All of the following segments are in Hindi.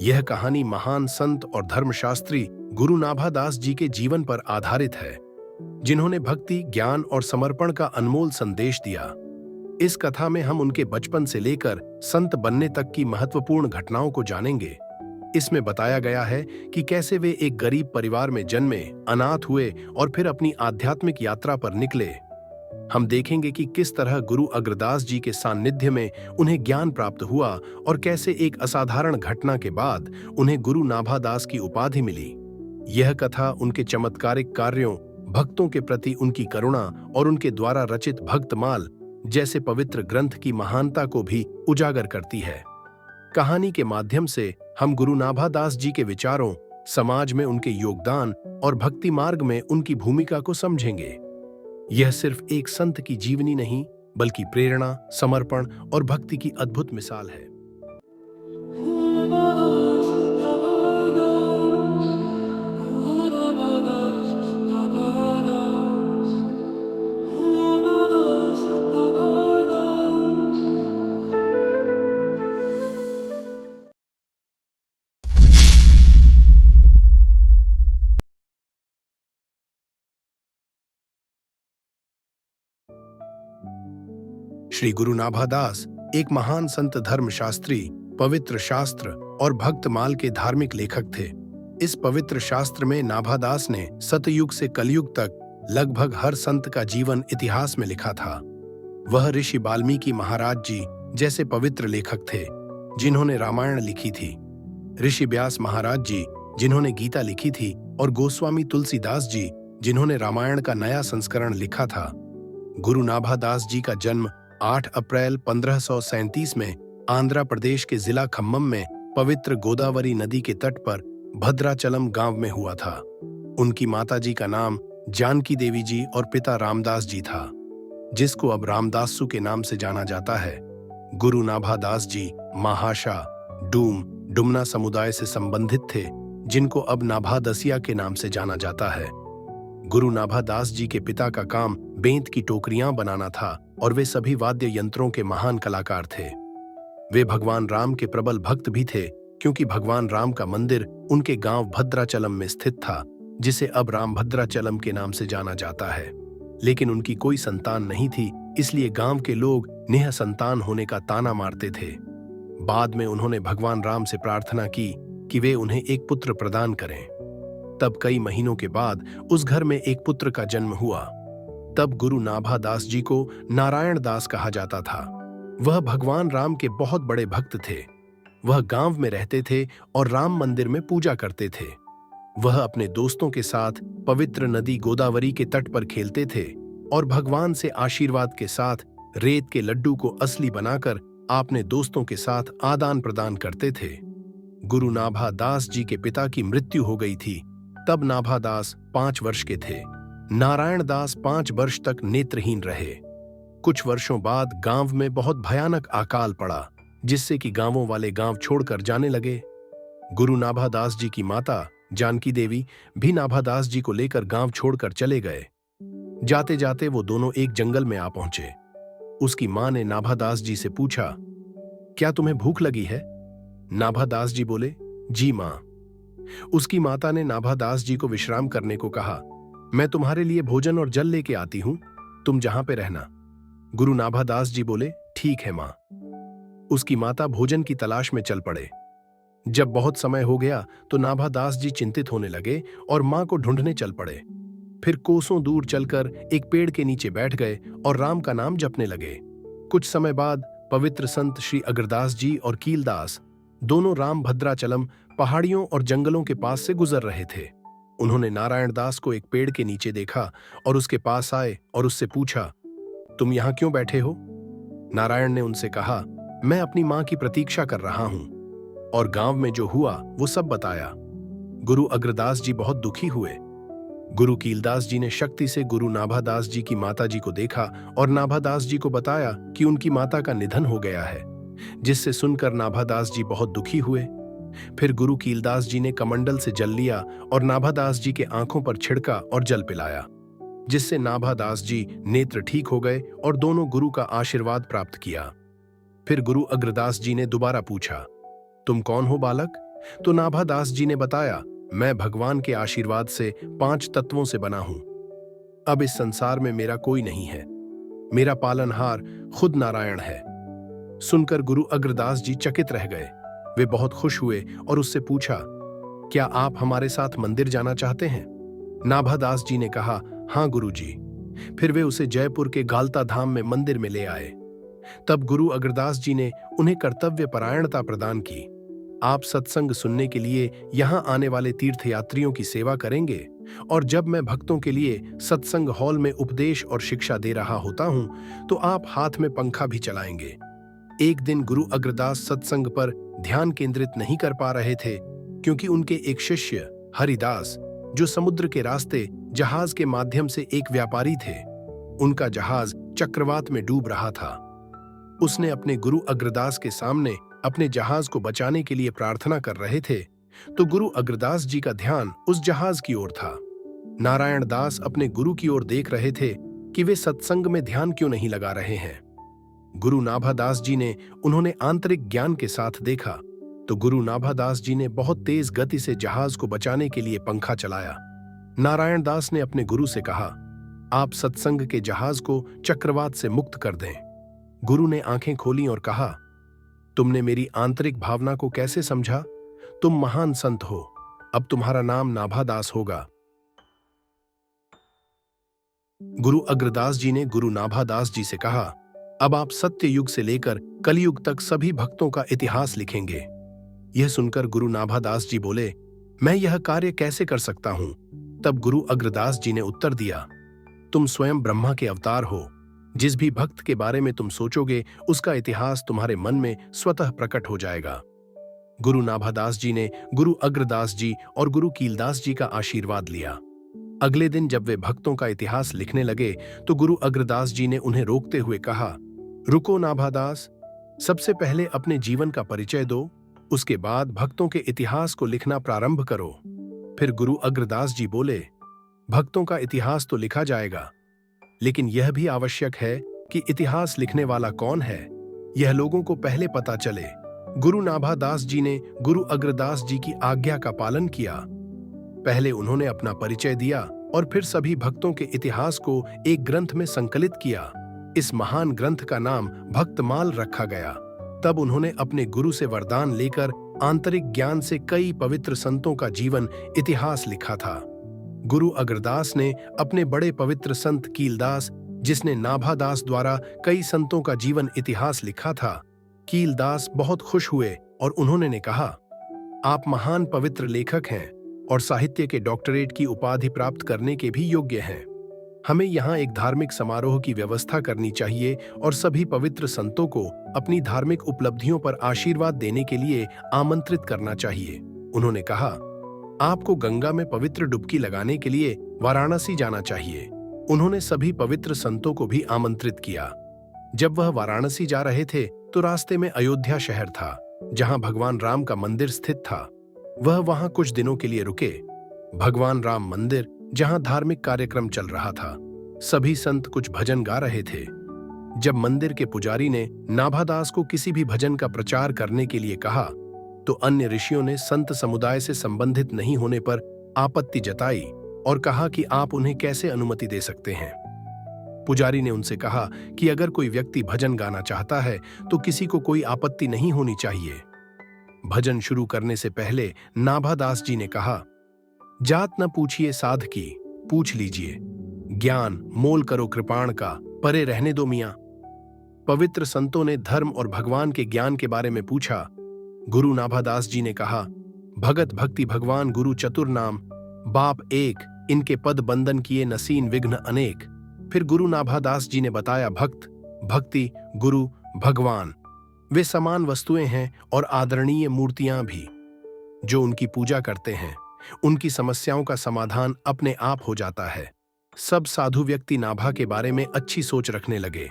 यह कहानी महान संत और धर्मशास्त्री गुरु नाभादास जी के जीवन पर आधारित है, जिन्होंने भक्ति, ज्ञान और समर्पण का अनमोल संदेश दिया। इस कथा में हम उनके बचपन से लेकर संत बनने तक की महत्वपूर्ण घटनाओं को जानेंगे। इसमें बताया गया है कि कैसे वे एक गरीब परिवार में जन्मे, अनाथ हुए और फिर अपनी आध्यात्मिक यात्रा पर निकले। हम देखेंगे कि किस तरह गुरु अग्रदास जी के सानिध्य में उन्हें ज्ञान प्राप्त हुआ और कैसे एक असाधारण घटना के बाद उन्हें गुरु नाभादास की उपाधि मिली। यह कथा उनके चमत्कारिक कार्यों, भक्तों के प्रति उनकी करुणा और उनके द्वारा रचित भक्तमाल जैसे पवित्र ग्रंथ की महानता को भी उजागर करती है। कहानी के माध्यम से हम गुरु नाभादास जी के विचारों, समाज में उनके योगदान और भक्ति मार्ग में उनकी भूमिका को समझेंगे। यह सिर्फ एक संत की जीवनी नहीं, बल्कि प्रेरणा, समर्पण और भक्ति की अद्भुत मिसाल है। श्री गुरु नाभादास एक महान संत, धर्मशास्त्री, पवित्र शास्त्र और भक्तमाल के धार्मिक लेखक थे। इस पवित्र शास्त्र में नाभादास ने सतयुग से कलयुग तक लगभग हर संत का जीवन इतिहास में लिखा था। वह ऋषि वाल्मीकि महाराज जी जैसे पवित्र लेखक थे, जिन्होंने रामायण लिखी थी, ऋषि व्यास महाराज जी जिन्होंने गीता लिखी थी और गोस्वामी तुलसीदास जी जिन्होंने रामायण का नया संस्करण लिखा था। गुरु नाभादास जी का जन्म 8 अप्रैल 1537 में आंध्र प्रदेश के जिला खम्मम में पवित्र गोदावरी नदी के तट पर भद्राचलम गांव में हुआ था। उनकी माताजी का नाम जानकी देवी जी और पिता रामदास जी था, जिसको अब रामदासु के नाम से जाना जाता है। गुरु नाभादास जी महाशा, डुमना समुदाय से संबंधित थे, जिनको अब नाभादसिया के नाम से जाना जाता है। गुरु नाभादास जी के पिता का काम बेंत की टोकरियां बनाना था और वे सभी वाद्य यंत्रों के महान कलाकार थे। वे भगवान राम के प्रबल भक्त भी थे, क्योंकि भगवान राम का मंदिर उनके गांव भद्राचलम में स्थित था, जिसे अब राम भद्राचलम के नाम से जाना जाता है। लेकिन उनकी कोई संतान नहीं थी, इसलिए गांव के लोग निः संतान होने का ताना मारते थे। बाद में उन्होंने भगवान राम से प्रार्थना की कि वे उन्हें एक पुत्र प्रदान करें। तब कई महीनों के बाद उस घर में एक पुत्र का जन्म हुआ। तब गुरु नाभादास जी को नारायण दास कहा जाता था। वह भगवान राम के बहुत बड़े भक्त थे। वह गांव में रहते थे और राम मंदिर में पूजा करते थे। वह अपने दोस्तों के साथ पवित्र नदी गोदावरी के तट पर खेलते थे और भगवान से आशीर्वाद के साथ रेत के लड्डू को असली बनाकर अपने दोस्तों के साथ आदान प्रदान करते थे। गुरु नाभादास जी के पिता की मृत्यु हो गई थी। तब नाभादास 5 वर्ष के थे। नारायण दास 5 वर्ष तक नेत्रहीन रहे। कुछ वर्षों बाद गांव में बहुत भयानक अकाल पड़ा, जिससे कि गांवों वाले गांव छोड़कर जाने लगे। गुरु नाभादास जी की माता जानकी देवी भी नाभादास जी को लेकर गांव छोड़कर चले गए। जाते जाते वो दोनों एक जंगल में आ पहुंचे। उसकी मां ने नाभादास जी से पूछा, क्या तुम्हें भूख लगी है? नाभादास जी बोले, जी मां। उसकी माता ने नाभादास जी को विश्राम करने को कहा। मैं तुम्हारे लिए भोजन और जल लेके आती हूं, तुम जहां पे रहना। गुरु नाभादास जी बोले, ठीक है मां। उसकी माता भोजन की तलाश में चल पड़े। जब बहुत समय हो गया तो नाभादास जी चिंतित होने लगे और मां को ढूंढने चल पड़े। फिर कोसों दूर चलकर एक पेड़ के नीचे बैठ गए और राम का नाम जपने लगे। कुछ समय बाद पवित्र संत श्री अग्रदास जी और कीलदास दोनों राम भद्राचलम पहाड़ियों और जंगलों के पास से गुजर रहे थे। उन्होंने नारायण दास को एक पेड़ के नीचे देखा और उसके पास आए और उससे पूछा, तुम यहां क्यों बैठे हो? नारायण ने उनसे कहा, मैं अपनी मां की प्रतीक्षा कर रहा हूं, और गांव में जो हुआ वो सब बताया। गुरु अग्रदास जी बहुत दुखी हुए। गुरु कीलदास जी ने शक्ति से गुरु नाभादास जी की माता जी को देखा और नाभादास जी को बताया कि उनकी माता का निधन हो गया है, जिससे सुनकर नाभादास जी बहुत दुखी हुए। फिर गुरु कीलदास जी ने कमंडल से जल लिया और नाभादास जी के आंखों पर छिड़का और जल पिलाया, जिससे नाभादास जी नेत्र ठीक हो गए और दोनों गुरु का आशीर्वाद प्राप्त किया। फिर गुरु अग्रदास जी ने दोबारा पूछा, तुम कौन हो बालक? तो नाभादास जी ने बताया, मैं भगवान के आशीर्वाद से 5 तत्वों से बना हूं। अब इस संसार में मेरा कोई नहीं है। मेरा पालनहार खुद नारायण है। सुनकर गुरु अग्रदास जी चकित रह गए। वे बहुत खुश हुए और उससे पूछा, क्या आप हमारे साथ मंदिर जाना चाहते हैं? नाभादास जी ने कहा, हाँ गुरुजी। फिर वे उसे जयपुर के गालता धाम में मंदिर में ले आए। तब गुरु अग्रदास जी ने उन्हें कर्तव्य परायणता प्रदान की। आप सत्संग सुनने के लिए यहाँ आने वाले तीर्थयात्रियों की सेवा करेंगे, और जब मैं भक्तों के लिए सत्संग हॉल में उपदेश और शिक्षा दे रहा होता हूँ तो आप हाथ में पंखा भी चलाएंगे। एक दिन गुरु अग्रदास सत्संग पर ध्यान केंद्रित नहीं कर पा रहे थे, क्योंकि उनके एक शिष्य हरिदास, जो समुद्र के रास्ते जहाज के माध्यम से एक व्यापारी थे, उनका जहाज चक्रवात में डूब रहा था। उसने अपने गुरु अग्रदास के सामने अपने जहाज को बचाने के लिए प्रार्थना कर रहे थे, तो गुरु अग्रदास जी का ध्यान उस जहाज की ओर था। नारायण दास अपने गुरु की ओर देख रहे थे कि वे सत्संग में ध्यान क्यों नहीं लगा रहे हैं। गुरु नाभादास जी ने उन्होंने आंतरिक ज्ञान के साथ देखा, तो गुरु नाभादास जी ने बहुत तेज गति से जहाज को बचाने के लिए पंखा चलाया। नारायण दास ने अपने गुरु से कहा, आप सत्संग के जहाज को चक्रवात से मुक्त कर दें। गुरु ने आंखें खोली और कहा, तुमने मेरी आंतरिक भावना को कैसे समझा? तुम महान संत हो, अब तुम्हारा नाम नाभादास होगा। गुरु अग्रदास जी ने गुरु नाभादास जी से कहा, अब आप सत्य युग से लेकर कलयुग तक सभी भक्तों का इतिहास लिखेंगे। यह सुनकर गुरु नाभादास जी बोले, मैं यह कार्य कैसे कर सकता हूं? तब गुरु अग्रदास जी ने उत्तर दिया, तुम स्वयं ब्रह्मा के अवतार हो। जिस भी भक्त के बारे में तुम सोचोगे उसका इतिहास तुम्हारे मन में स्वतः प्रकट हो जाएगा। गुरु नाभादास जी ने गुरु अग्रदास जी और गुरु कीलदास जी का आशीर्वाद लिया। अगले दिन जब वे भक्तों का इतिहास लिखने लगे तो गुरु अग्रदास जी ने उन्हें रोकते हुए कहा, रुको नाभादास, सबसे पहले अपने जीवन का परिचय दो, उसके बाद भक्तों के इतिहास को लिखना प्रारंभ करो। फिर गुरु अग्रदास जी बोले, भक्तों का इतिहास तो लिखा जाएगा, लेकिन यह भी आवश्यक है कि इतिहास लिखने वाला कौन है, यह लोगों को पहले पता चले। गुरु नाभादास जी ने गुरु अग्रदास जी की आज्ञा का पालन किया। पहले उन्होंने अपना परिचय दिया और फिर सभी भक्तों के इतिहास को एक ग्रंथ में संकलित किया। इस महान ग्रंथ का नाम भक्तमाल रखा गया। तब उन्होंने अपने गुरु से वरदान लेकर आंतरिक ज्ञान से कई पवित्र संतों का जीवन इतिहास लिखा था। गुरु अग्रदास ने अपने बड़े पवित्र संत कीलदास, जिसने नाभादास द्वारा कई संतों का जीवन इतिहास लिखा था, कीलदास बहुत खुश हुए और उन्होंने कहा, आप महान पवित्र लेखक हैं और साहित्य के डॉक्टरेट की उपाधि प्राप्त करने के भी योग्य हैं। हमें यहाँ एक धार्मिक समारोह की व्यवस्था करनी चाहिए और सभी पवित्र संतों को अपनी धार्मिक उपलब्धियों पर आशीर्वाद देने के लिए आमंत्रित करना चाहिए। उन्होंने कहा, आपको गंगा में पवित्र डुबकी लगाने के लिए वाराणसी जाना चाहिए। उन्होंने सभी पवित्र संतों को भी आमंत्रित किया। जब वह वाराणसी जा रहे थे तो रास्ते में अयोध्या शहर था, जहां भगवान राम का मंदिर स्थित था। वह वहां कुछ दिनों के लिए रुके। भगवान राम मंदिर, जहां धार्मिक कार्यक्रम चल रहा था, सभी संत कुछ भजन गा रहे थे। जब मंदिर के पुजारी ने नाभादास को किसी भी भजन का प्रचार करने के लिए कहा, तो अन्य ऋषियों ने संत समुदाय से संबंधित नहीं होने पर आपत्ति जताई और कहा कि आप उन्हें कैसे अनुमति दे सकते हैं। पुजारी ने उनसे कहा कि अगर कोई व्यक्ति भजन गाना चाहता है तो किसी को कोई आपत्ति नहीं होनी चाहिए। भजन शुरू करने से पहले नाभादास जी ने कहा, जात न पूछिए साध की, पूछ लीजिए ज्ञान, मोल करो कृपाण का, परे रहने दो मियां। पवित्र संतों ने धर्म और भगवान के ज्ञान के बारे में पूछा। गुरु नाभादास जी ने कहा, भगत भक्ति भगवान गुरु चतुर नाम, बाप एक, इनके पद बंदन किए नसीन विघ्न अनेक। फिर गुरु नाभादास जी ने बताया, भक्त, भक्ति, गुरु, भगवान वे समान वस्तुएं हैं और आदरणीय मूर्तियां भी। जो उनकी पूजा करते हैं उनकी समस्याओं का समाधान अपने आप हो जाता है। सब साधु व्यक्ति नाभा के बारे में अच्छी सोच रखने लगे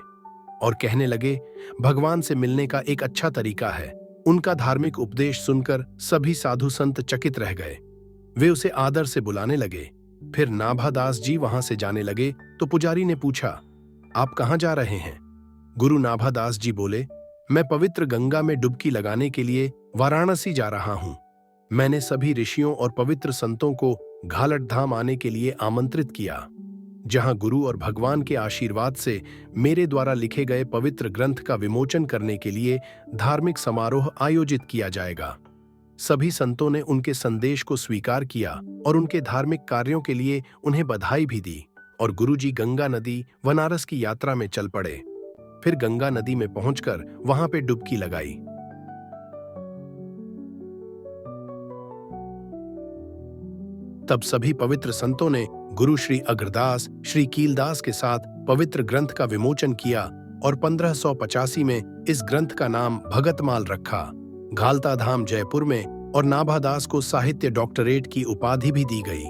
और कहने लगे, भगवान से मिलने का एक अच्छा तरीका है। उनका धार्मिक उपदेश सुनकर सभी साधु संत चकित रह गए। वे उसे आदर से बुलाने लगे। फिर नाभादास जी वहां से जाने लगे तो पुजारी ने पूछा, आप कहां जा रहे हैं? गुरु नाभादास जी बोले, मैं पवित्र गंगा में डुबकी लगाने के लिए वाराणसी जा रहा हूं। मैंने सभी ऋषियों और पवित्र संतों को घालट धाम आने के लिए आमंत्रित किया, जहां गुरु और भगवान के आशीर्वाद से मेरे द्वारा लिखे गए पवित्र ग्रंथ का विमोचन करने के लिए धार्मिक समारोह आयोजित किया जाएगा। सभी संतों ने उनके संदेश को स्वीकार किया और उनके धार्मिक कार्यों के लिए उन्हें बधाई भी दी, और गुरुजी गंगा नदी बनारस की यात्रा में चल पड़े। फिर गंगा नदी में पहुंचकर वहां पे डुबकी लगाई। तब सभी पवित्र संतों ने गुरु श्री अग्रदास, श्री कीलदास के साथ पवित्र ग्रंथ का विमोचन किया और 1585 में इस ग्रंथ का नाम भगतमाल रखा। घालता धाम जयपुर में और नाभादास को साहित्य डॉक्टरेट की उपाधि भी दी गई।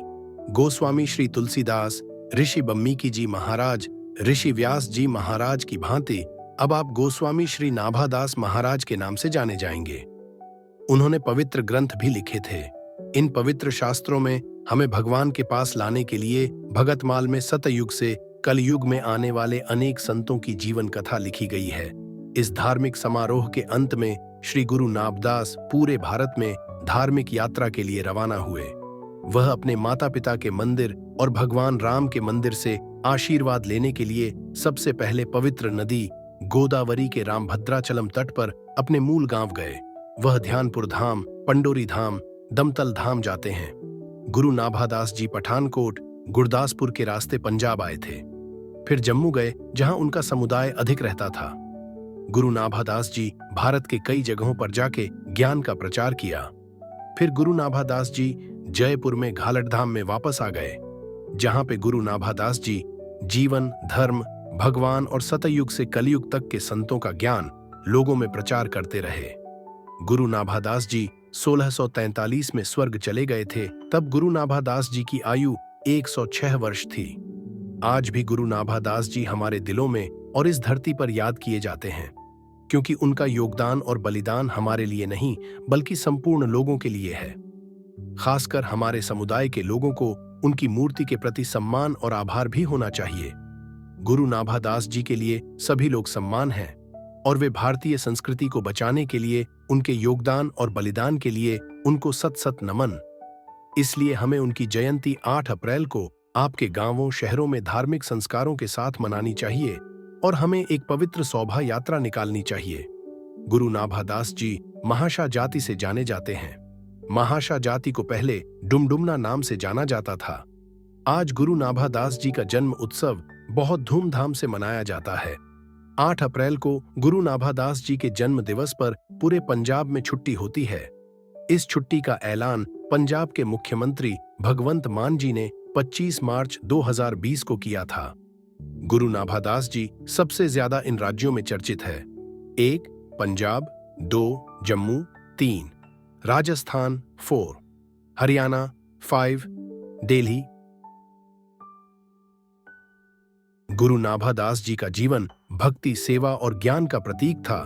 गोस्वामी श्री तुलसीदास, ऋषि वाल्मीकि जी महाराज, ऋषि व्यास जी महाराज की भांति अब आप गोस्वामी श्री नाभादास महाराज के नाम से जाने जाएंगे। उन्होंने पवित्र ग्रंथ भी लिखे थे। इन पवित्र शास्त्रों में हमें भगवान के पास लाने के लिए भगतमाल में सतयुग से कलयुग में आने वाले अनेक संतों की जीवन कथा लिखी गई है। इस धार्मिक समारोह के अंत में श्री गुरु नाभदास पूरे भारत में धार्मिक यात्रा के लिए रवाना हुए। वह अपने माता पिता के मंदिर और भगवान राम के मंदिर से आशीर्वाद लेने के लिए सबसे पहले पवित्र नदी गोदावरी के रामभद्राचलम तट पर अपने मूल गांव गए। वह ध्यानपुर धाम, पंडोरी धाम, दमतल धाम जाते हैं। गुरु नाभादास जी पठानकोट, गुरदासपुर के रास्ते पंजाब आए थे। फिर जम्मू गए, जहां उनका समुदाय अधिक रहता था। गुरु नाभादास जी भारत के कई जगहों पर जाके ज्ञान का प्रचार किया। फिर गुरु नाभादास जी जयपुर में घालट धाम में वापस आ गए, जहां पे गुरु नाभादास जी जीवन, धर्म, भगवान और सतयुग से कलयुग तक के संतों का ज्ञान लोगों में प्रचार करते रहे। गुरु नाभादास जी 1643 में स्वर्ग चले गए थे। तब गुरु नाभादास जी की आयु 106 वर्ष थी। आज भी गुरु नाभादास जी हमारे दिलों में और इस धरती पर याद किए जाते हैं, क्योंकि उनका योगदान और बलिदान हमारे लिए नहीं बल्कि संपूर्ण लोगों के लिए है। खासकर हमारे समुदाय के लोगों को उनकी मूर्ति के प्रति सम्मान और आभार भी होना चाहिए। गुरु नाभादास जी के लिए सभी लोग सम्मान हैं और वे भारतीय संस्कृति को बचाने के लिए उनके योगदान और बलिदान के लिए उनको सत सत नमन। इसलिए हमें उनकी जयंती 8 अप्रैल को आपके गांवों, शहरों में धार्मिक संस्कारों के साथ मनानी चाहिए और हमें एक पवित्र शोभा यात्रा निकालनी चाहिए। गुरु नाभादास जी महाशा जाति से जाने जाते हैं। महाशा जाति को पहले डुमडुमना नाम से जाना जाता था। आज गुरु नाभादास जी का जन्म उत्सव बहुत धूमधाम से मनाया जाता है। 8 अप्रैल को गुरु नाभादास जी के जन्म दिवस पर पूरे पंजाब में छुट्टी होती है। इस छुट्टी का ऐलान पंजाब के मुख्यमंत्री भगवंत मान जी ने 25 मार्च 2020 को किया था। गुरु नाभादास जी सबसे ज्यादा इन राज्यों में चर्चित है। 1 पंजाब, 2 जम्मू, 3 राजस्थान, 4 हरियाणा, 5 दिल्ली। गुरु नाभादास जी का जीवन भक्ति, सेवा और ज्ञान का प्रतीक था।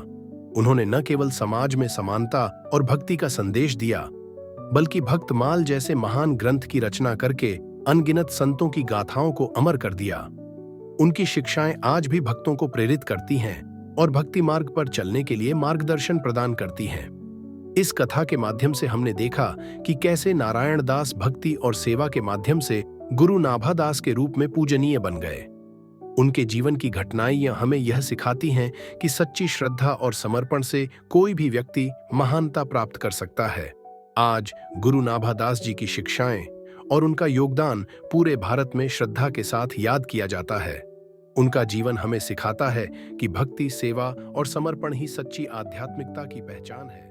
उन्होंने न केवल समाज में समानता और भक्ति का संदेश दिया, बल्कि भक्तमाल जैसे महान ग्रंथ की रचना करके अनगिनत संतों की गाथाओं को अमर कर दिया। उनकी शिक्षाएं आज भी भक्तों को प्रेरित करती हैं और भक्ति मार्ग पर चलने के लिए मार्गदर्शन प्रदान करती हैं। इस कथा के माध्यम से हमने देखा कि कैसे नारायण दास भक्ति और सेवा के माध्यम से गुरु नाभादास के रूप में पूजनीय बन गए। उनके जीवन की घटनाएं हमें यह सिखाती हैं कि सच्ची श्रद्धा और समर्पण से कोई भी व्यक्ति महानता प्राप्त कर सकता है। आज गुरु नाभादास जी की शिक्षाएं और उनका योगदान पूरे भारत में श्रद्धा के साथ याद किया जाता है। उनका जीवन हमें सिखाता है कि भक्ति, सेवा और समर्पण ही सच्ची आध्यात्मिकता की पहचान है।